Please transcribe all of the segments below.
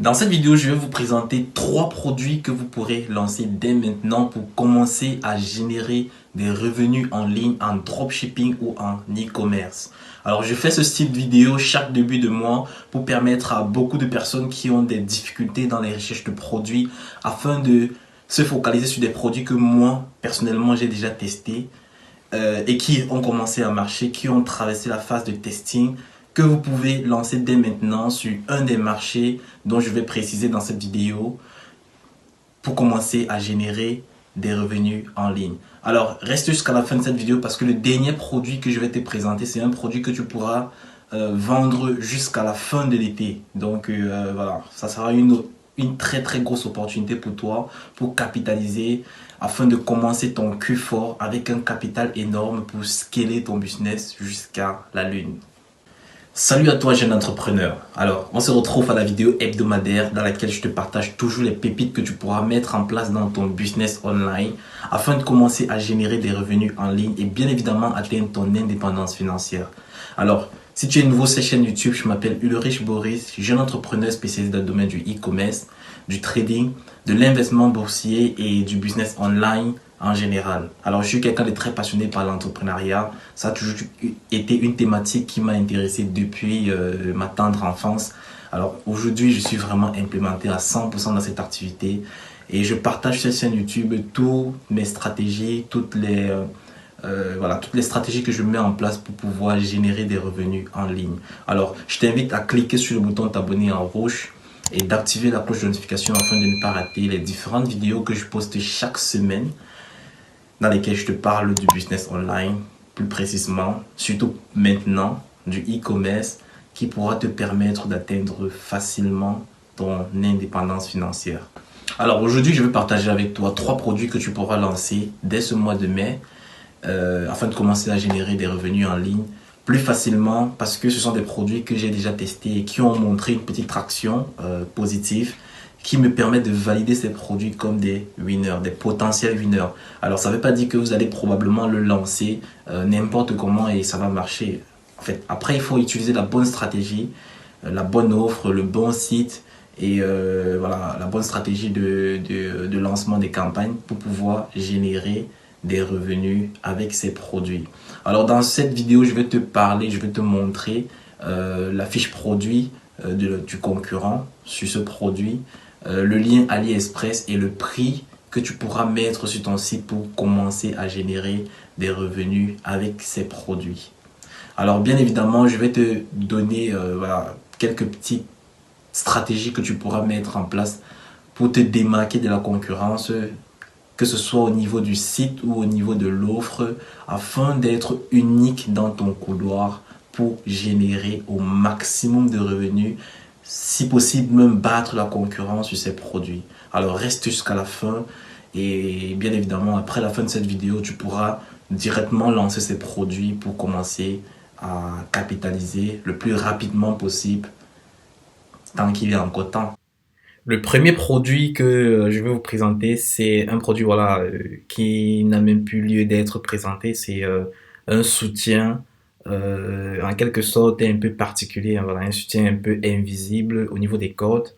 Dans cette vidéo, je vais vous présenter 3 produits que vous pourrez lancer dès maintenant pour commencer à générer des revenus en ligne, en dropshipping ou en e-commerce. Alors, je fais ce style de vidéo chaque début de mois pour permettre à beaucoup de personnes qui ont des difficultés dans les recherches de produits afin de se focaliser sur des produits que moi, personnellement, j'ai déjà testés et qui ont commencé à marcher, qui ont traversé la phase de testing, que vous pouvez lancer dès maintenant sur un des marchés dont je vais préciser dans cette vidéo pour commencer à générer des revenus en ligne. Alors, reste jusqu'à la fin de cette vidéo parce que le dernier produit que je vais te présenter, c'est un produit que tu pourras vendre jusqu'à la fin de l'été. Donc, voilà, ça sera une très très grosse opportunité pour toi pour capitaliser afin de commencer ton cul fort avec un capital énorme pour scaler ton business jusqu'à la lune. Salut à toi jeune entrepreneur. Alors, on se retrouve à la vidéo hebdomadaire dans laquelle je te partage toujours les pépites que tu pourras mettre en place dans ton business online afin de commencer à générer des revenus en ligne et bien évidemment atteindre ton indépendance financière. Alors, si tu es nouveau sur cette chaîne YouTube, je m'appelle Ulrich Boris, jeune entrepreneur spécialisé dans le domaine du e-commerce, du trading, de l'investissement boursier et du business online en général. Alors, je suis quelqu'un de très passionné par l'entrepreneuriat. Ça a toujours été une thématique qui m'a intéressé depuis ma tendre enfance. Alors, aujourd'hui, je suis vraiment implémenté à 100% dans cette activité et je partage sur cette chaîne YouTube toutes mes stratégies, toutes les stratégies que je mets en place pour pouvoir générer des revenus en ligne. Alors, je t'invite à cliquer sur le bouton t'abonner en rouge et d'activer la cloche de notification afin de ne pas rater les différentes vidéos que je poste chaque semaine dans lesquelles je te parle du business online, plus précisément, surtout maintenant, du e-commerce qui pourra te permettre d'atteindre facilement ton indépendance financière. Alors aujourd'hui, je vais partager avec toi 3 produits que tu pourras lancer dès ce mois de mai afin de commencer à générer des revenus en ligne plus facilement parce que ce sont des produits que j'ai déjà testés et qui ont montré une petite traction positive qui me permet de valider ces produits comme des winners, des potentiels winners. Alors ça ne veut pas dire que vous allez probablement le lancer n'importe comment et ça va marcher. En fait, après il faut utiliser la bonne stratégie, la bonne offre, le bon site et voilà, la bonne stratégie de lancement des campagnes pour pouvoir générer des revenus avec ces produits. Alors dans cette vidéo, je vais te parler, je vais te montrer la fiche produit du concurrent sur ce produit, le lien AliExpress et le prix que tu pourras mettre sur ton site pour commencer à générer des revenus avec ces produits. Alors bien évidemment, je vais te donner voilà, quelques petites stratégies que tu pourras mettre en place pour te démarquer de la concurrence, que ce soit au niveau du site ou au niveau de l'offre, afin d'être unique dans ton couloir pour générer au maximum de revenus, si possible même battre la concurrence sur ces produits. Alors reste jusqu'à la fin et bien évidemment après la fin de cette vidéo, tu pourras directement lancer ces produits pour commencer à capitaliser le plus rapidement possible tant qu'il est encore temps. Le premier produit que je vais vous présenter, c'est un produit voilà, qui n'a même plus lieu d'être présenté. C'est un soutien en quelque sorte un peu particulier, hein, voilà, un soutien un peu invisible au niveau des cordes,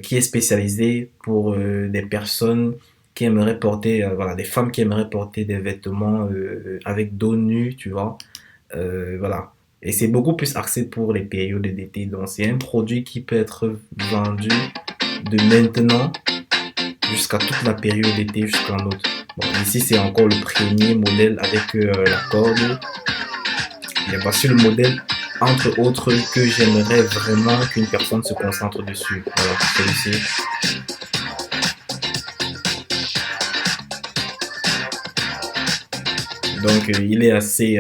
qui est spécialisé pour des personnes qui aimeraient porter, voilà, des femmes qui aimeraient porter des vêtements avec dos nu, tu vois. Voilà. Et c'est beaucoup plus axé pour les périodes d'été. Donc, c'est un produit qui peut être vendu de maintenant jusqu'à toute la période d'été jusqu'en août. Bon, ici, c'est encore le premier modèle avec la corde. Et voici le modèle, entre autres, que j'aimerais vraiment qu'une personne se concentre dessus. Voilà, celui-ci. Donc, il est assez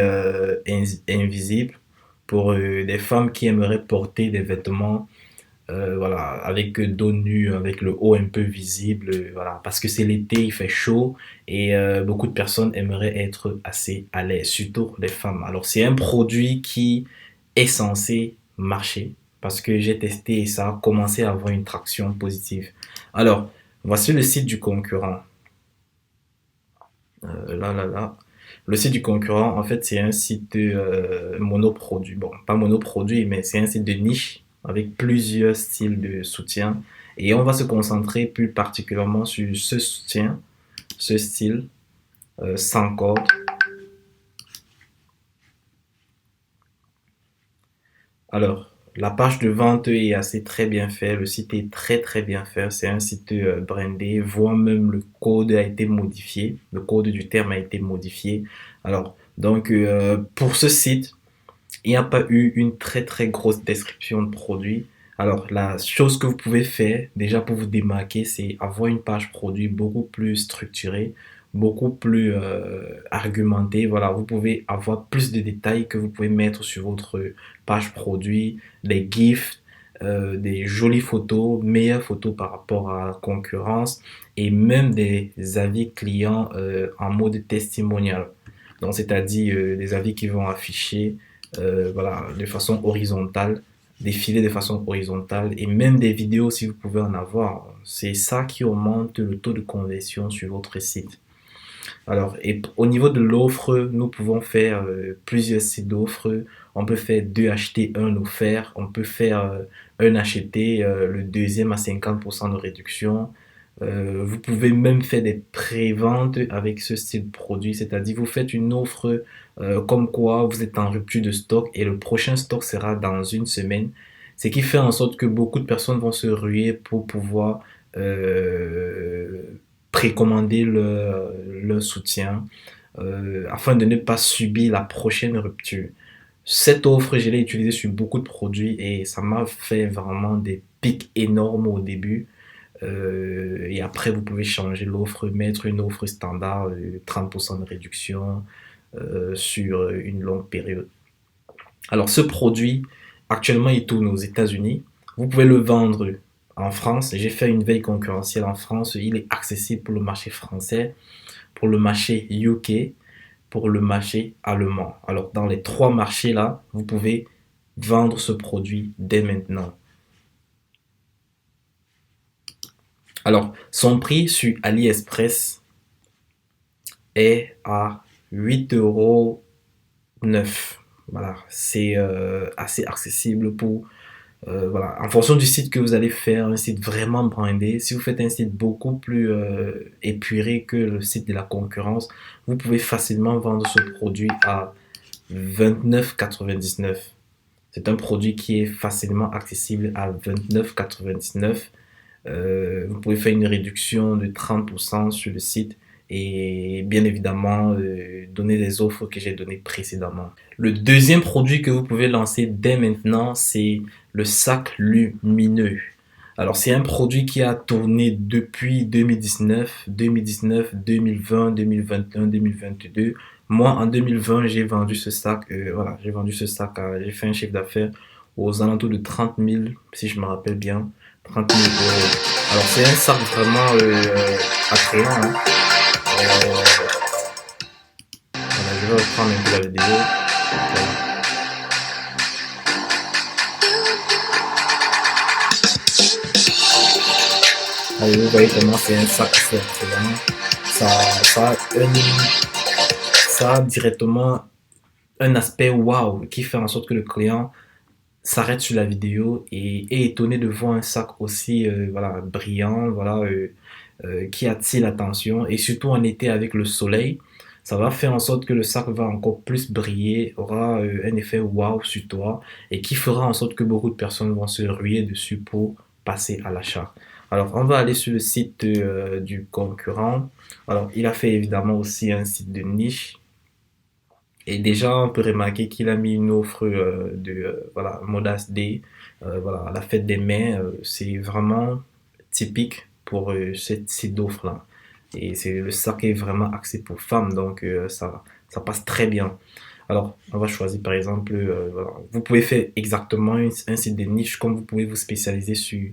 invisible pour des femmes qui aimeraient porter des vêtements voilà, avec dos nu, avec le haut un peu visible, voilà, parce que c'est l'été, il fait chaud et beaucoup de personnes aimeraient être assez à l'aise, surtout les femmes. Alors, c'est un produit qui est censé marcher parce que j'ai testé et ça a commencé à avoir une traction positive. Alors, voici le site du concurrent. Là. Le site du concurrent, en fait, c'est un site monoproduit. Bon, pas monoproduit, mais c'est un site de niche. avec plusieurs styles de soutien. Et on va se concentrer plus particulièrement sur ce soutien, ce style sans corde. Alors, la page de vente est assez très bien faite, le site est très bien fait, c'est un site brandé, voire même le code a été modifié, le code du terme a été modifié. Alors, donc pour ce site, il n'y a pas eu une très grosse description de produit. Alors, la chose que vous pouvez faire déjà pour vous démarquer, c'est avoir une page produit beaucoup plus structurée, beaucoup plus argumentée. Voilà, vous pouvez avoir plus de détails que vous pouvez mettre sur votre page produit, des GIFs, des jolies photos, meilleures photos par rapport à la concurrence et même des avis clients en mode testimonial. Donc, c'est-à-dire des avis qui vont afficher voilà, de façon horizontale, défiler de façon horizontale et même des vidéos si vous pouvez en avoir. C'est ça qui augmente le taux de conversion sur votre site. Alors, et au niveau de l'offre, nous pouvons faire plusieurs sites d'offres. On peut faire 2 achetés, 1 offert. On peut faire un acheté, le deuxième à 50% de réduction. Vous pouvez même faire des pré-ventes avec ce style de produit, c'est-à-dire vous faites une offre comme quoi vous êtes en rupture de stock et le prochain stock sera dans une semaine, ce qui fait en sorte que beaucoup de personnes vont se ruer pour pouvoir euh, précommander leur soutien afin de ne pas subir la prochaine rupture. Cette offre, je l'ai utilisée sur beaucoup de produits et ça m'a fait vraiment des pics énormes au début. Et après, vous pouvez changer l'offre, mettre une offre standard, 30% de réduction sur une longue période. Alors, ce produit, actuellement, il tourne aux États-Unis. Vous pouvez le vendre en France. J'ai fait une veille concurrentielle en France. Il est accessible pour le marché français, pour le marché UK, pour le marché allemand. Alors, dans les 3 marchés-là, vous pouvez vendre ce produit dès maintenant. Alors, son prix sur AliExpress est à 8,9 €. Voilà, c'est assez accessible pour voilà, en fonction du site que vous allez faire, un site vraiment brandé. Si vous faites un site beaucoup plus épuré que le site de la concurrence, vous pouvez facilement vendre ce produit à 29,99 €. C'est un produit qui est facilement accessible à 29,99 €. Vous pouvez faire une réduction de 30% sur le site et bien évidemment donner les offres que j'ai données précédemment. Le deuxième produit que vous pouvez lancer dès maintenant, c'est le sac lumineux. Alors c'est un produit qui a tourné depuis 2019, 2020, 2021, 2022. Moi en 2020 j'ai vendu ce sac, voilà, j'ai vendu ce sac, j'ai fait un chiffre d'affaires aux alentours de 30 000 si je me rappelle bien. 30 000 euros. Alors c'est un sac vraiment attrayant. Hein. Voilà, je vais reprendre un peu la vidéo. Voilà. Allez, vous voyez comment c'est un sac assez attrayant. Ça, ça, a ça a directement un aspect wow qui fait en sorte que le client s'arrête sur la vidéo et est étonné de voir un sac aussi voilà, brillant, voilà, qui attire l'attention et surtout en été avec le soleil, ça va faire en sorte que le sac va encore plus briller, aura un effet wow sur toi et qui fera en sorte que beaucoup de personnes vont se ruer dessus pour passer à l'achat. Alors on va aller sur le site du concurrent. Alors il a fait évidemment aussi un site de niche et déjà, on peut remarquer qu'il a mis une offre de voilà, Modas Day, voilà, la fête des mères. C'est vraiment typique pour cette site d'offre-là. Et c'est le sac est vraiment axé pour femmes, donc ça passe très bien. Alors, on va choisir par exemple, voilà, vous pouvez faire exactement un site de niche comme vous pouvez vous spécialiser sur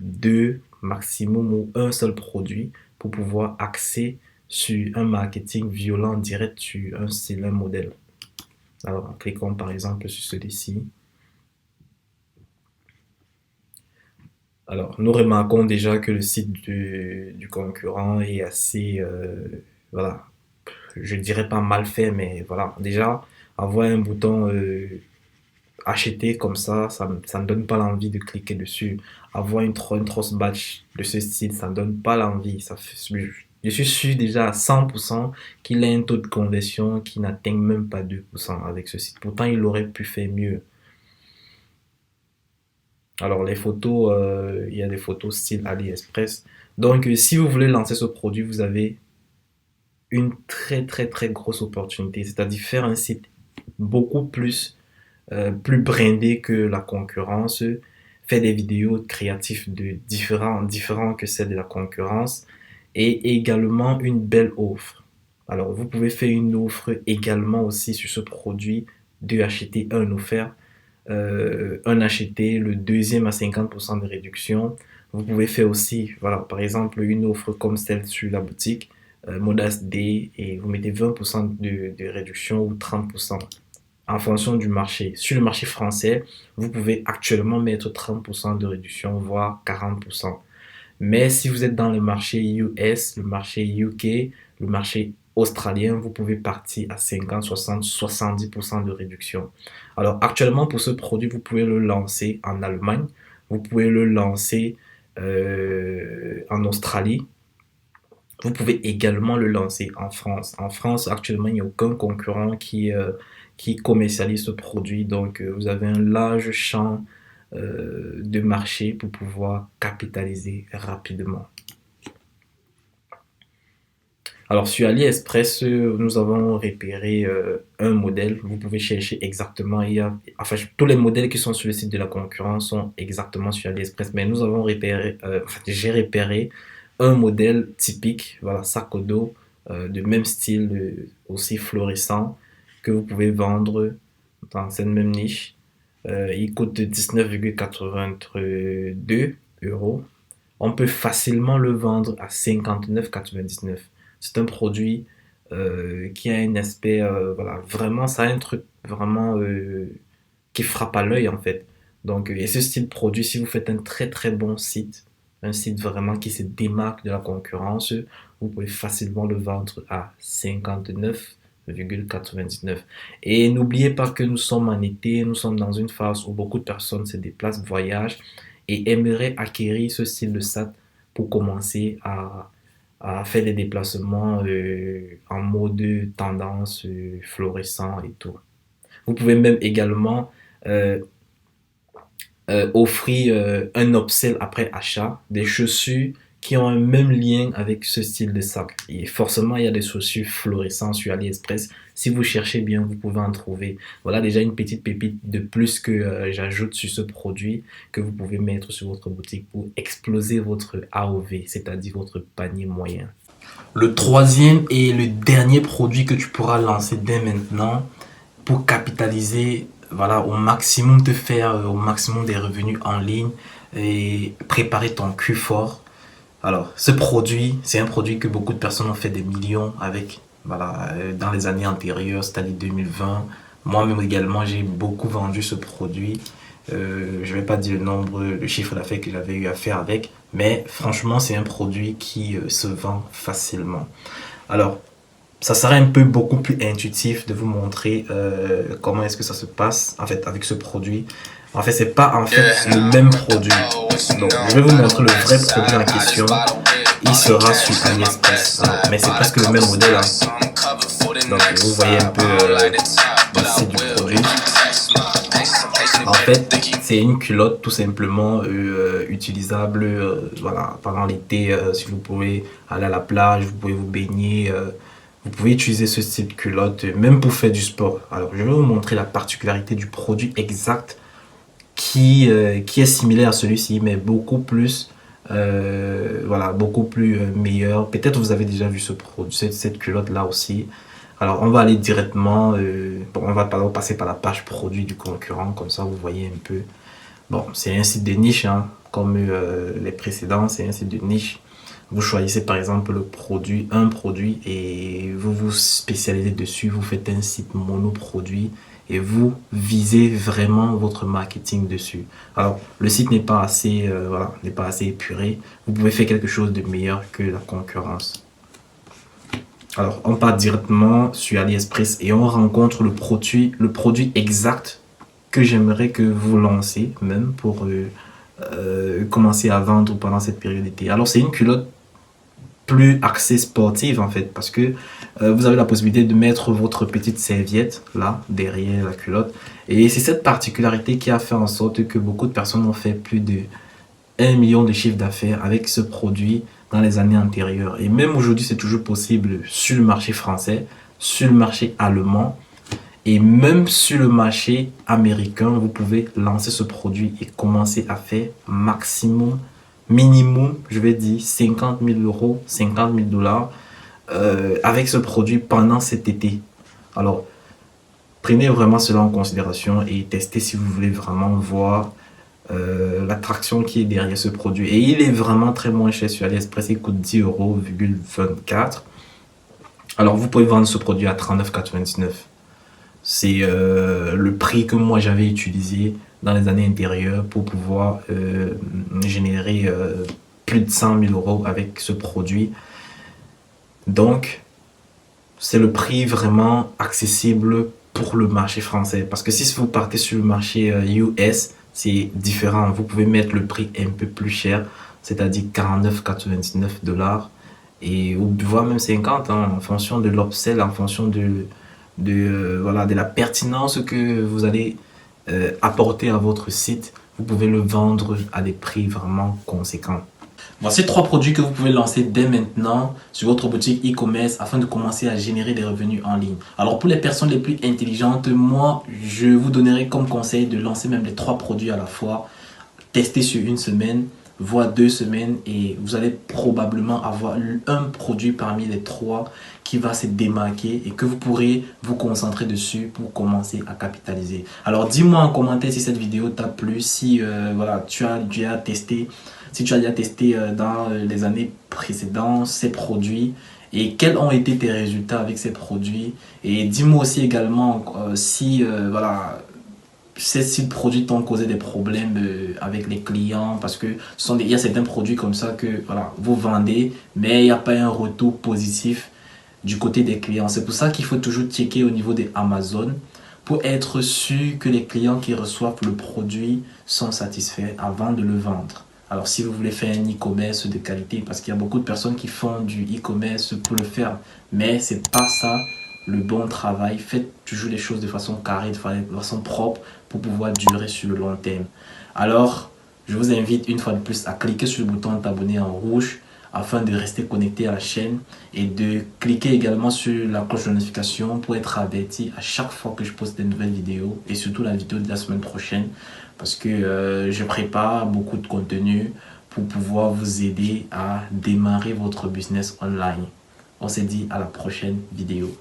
2 maximum ou un seul produit pour pouvoir axer sur un marketing violent direct sur un seul modèle. Alors, en cliquant par exemple sur celui-ci. Alors, nous remarquons déjà que le site du concurrent est assez, voilà, je dirais pas mal fait, mais voilà, déjà, avoir un bouton acheter comme ça ne donne pas l'envie de cliquer dessus. Avoir une grosse batch de ce style, ça ne donne pas l'envie. Je suis sûr déjà à 100% qu'il a un taux de conversion qui n'atteint même pas 2% avec ce site. Pourtant, il aurait pu faire mieux. Alors, les photos, il y a des photos style AliExpress. Donc, si vous voulez lancer ce produit, vous avez une très grosse opportunité. C'est-à-dire faire un site beaucoup plus brandé que la concurrence, faire des vidéos créatives différents que celles de la concurrence et également une belle offre. Alors, vous pouvez faire une offre également aussi sur ce produit, deux acheter, un offert, un acheté, le deuxième à 50% de réduction. Vous pouvez faire aussi, voilà, par exemple, une offre comme celle sur la boutique, Modas D, et vous mettez 20% de réduction ou 30% en fonction du marché. Sur le marché français, vous pouvez actuellement mettre 30% de réduction, voire 40%. Mais si vous êtes dans le marché US, le marché UK, le marché australien, vous pouvez partir à 50, 60, 70% de réduction. Alors actuellement, pour ce produit, vous pouvez le lancer en Allemagne, vous pouvez le lancer en Australie, vous pouvez également le lancer en France. En France, actuellement, il n'y a aucun concurrent qui commercialise ce produit. Donc, vous avez un large champ de marché pour pouvoir capitaliser rapidement. Alors, sur AliExpress, nous avons repéré un modèle. Vous pouvez chercher exactement. Enfin, tous les modèles qui sont sur le site de la concurrence sont exactement sur AliExpress. Mais nous avons repéré, j'ai repéré un modèle typique, voilà, sac au dos, de même style, aussi florissant, que vous pouvez vendre dans cette même niche. Il coûte 19,82 euros. On peut facilement le vendre à 59,99. C'est un produit qui a un aspect, voilà, vraiment, ça a un truc vraiment qui frappe à l'œil en fait. Donc, et ce style de produit, si vous faites un très bon site, un site vraiment qui se démarque de la concurrence, vous pouvez facilement le vendre à 59,99. Et n'oubliez pas que nous sommes en été, nous sommes dans une phase où beaucoup de personnes se déplacent, voyagent et aimeraient acquérir ce style de sac pour commencer à faire des déplacements en mode tendance florissant et tout. Vous pouvez même également euh, offrir un upsell après achat, des chaussures qui ont un même lien avec ce style de sac. Et forcément, il y a des chaussures fluorescentes sur AliExpress. Si vous cherchez bien, vous pouvez en trouver. Voilà déjà une petite pépite de plus que j'ajoute sur ce produit que vous pouvez mettre sur votre boutique pour exploser votre AOV, c'est-à-dire votre panier moyen. Le troisième et le dernier produit que tu pourras lancer dès maintenant pour capitaliser, voilà, au maximum, te faire au maximum des revenus en ligne et préparer ton cul fort. Alors, ce produit, c'est un produit que beaucoup de personnes ont fait des millions avec, voilà, dans les années antérieures, c'est-à-dire 2020. Moi-même également, j'ai beaucoup vendu ce produit. Je ne vais pas dire le chiffre d'affaires que j'avais eu à faire avec, mais franchement, c'est un produit qui se vend facilement. Alors, ça serait un peu beaucoup plus intuitif de vous montrer comment est-ce que ça se passe en fait avec ce produit. En fait, c'est pas en fait le même produit. Donc, je vais vous montrer le vrai produit en question. Il sera sur AliExpress. Mais c'est presque le même modèle. Donc, vous voyez un peu le site du produit. En fait, c'est une culotte tout simplement utilisable voilà, pendant l'été. Si vous pouvez aller à la plage, vous pouvez vous baigner. Vous pouvez utiliser ce style de culotte même pour faire du sport. Alors, je vais vous montrer la particularité du produit exact qui est similaire à celui-ci, mais beaucoup plus, voilà, beaucoup plus meilleur. Peut-être vous avez déjà vu ce produit, cette culotte-là aussi. Alors, on va aller directement, bon, on va passer par la page produit du concurrent, comme ça vous voyez un peu. Bon, c'est un site de niche, hein, comme les précédents, c'est un site de niche. Vous choisissez par exemple un produit et vous vous spécialisez dessus, vous faites un site monoproduit et vous visez vraiment votre marketing dessus. Alors, le site n'est pas assez, voilà, n'est pas assez épuré. Vous pouvez faire quelque chose de meilleur que la concurrence. Alors, on part directement sur AliExpress et on rencontre le produit exact que j'aimerais que vous lancez même pour commencer à vendre pendant cette période d'été. Alors c'est une culotte plus axée sportive en fait, parce que vous avez la possibilité de mettre votre petite serviette là derrière la culotte, et c'est cette particularité qui a fait en sorte que beaucoup de personnes ont fait plus de 1 million de chiffre d'affaires avec ce produit dans les années antérieures. Et même aujourd'hui, c'est toujours possible sur le marché français, sur le marché allemand et même sur le marché américain. Vous pouvez lancer ce produit et commencer à faire maximum, minimum, je vais dire 50 000 euros, 50 000 dollars avec ce produit pendant cet été. Alors, prenez vraiment cela en considération et testez si vous voulez vraiment voir l'attraction qui est derrière ce produit. Et il est vraiment très moins cher sur AliExpress, il coûte 10,24 euros. Alors vous pouvez vendre ce produit à 39,99 €. C'est le prix que moi j'avais utilisé dans les années antérieures pour pouvoir générer plus de 100 000 euros avec ce produit. Donc c'est le prix vraiment accessible pour le marché français, parce que si vous partez sur le marché US, c'est différent. Vous pouvez mettre le prix un peu plus cher, c'est-à-dire 49,99 $, et ou voire même 50, hein, en fonction de l'upsell, en fonction voilà, de la pertinence que vous allez apporter à votre site. Vous pouvez le vendre à des prix vraiment conséquents. Voici 3 produits que vous pouvez lancer dès maintenant sur votre boutique e-commerce afin de commencer à générer des revenus en ligne. Alors pour les personnes les plus intelligentes, moi je vous donnerai comme conseil de lancer même les 3 produits à la fois, tester sur une semaine, voire 2 semaines, et vous allez probablement avoir un produit parmi les 3 qui va se démarquer et que vous pourrez vous concentrer dessus pour commencer à capitaliser. Alors dis-moi en commentaire si cette vidéo t'a plu, si voilà, tu as déjà testé, si tu as déjà testé dans les années précédentes ces produits et quels ont été tes résultats avec ces produits. Et dis-moi aussi également si voilà, ces produits t'ont causé des problèmes avec les clients, parce que il y a certains produits comme ça que voilà, vous vendez mais il n'y a pas un retour positif du côté des clients. C'est pour ça qu'il faut toujours checker au niveau des Amazon pour être sûr que les clients qui reçoivent le produit sont satisfaits avant de le vendre. Alors si vous voulez faire un e-commerce de qualité, parce qu'il y a beaucoup de personnes qui font du e-commerce pour le faire, mais c'est pas ça le bon travail. Faites toujours les choses de façon carrée, de façon propre pour pouvoir durer sur le long terme. Alors, je vous invite une fois de plus à cliquer sur le bouton t'abonner en rouge afin de rester connecté à la chaîne et de cliquer également sur la cloche de notification pour être averti à chaque fois que je poste de nouvelles vidéos, et surtout la vidéo de la semaine prochaine, parce que je prépare beaucoup de contenu pour pouvoir vous aider à démarrer votre business online. On se dit à la prochaine vidéo.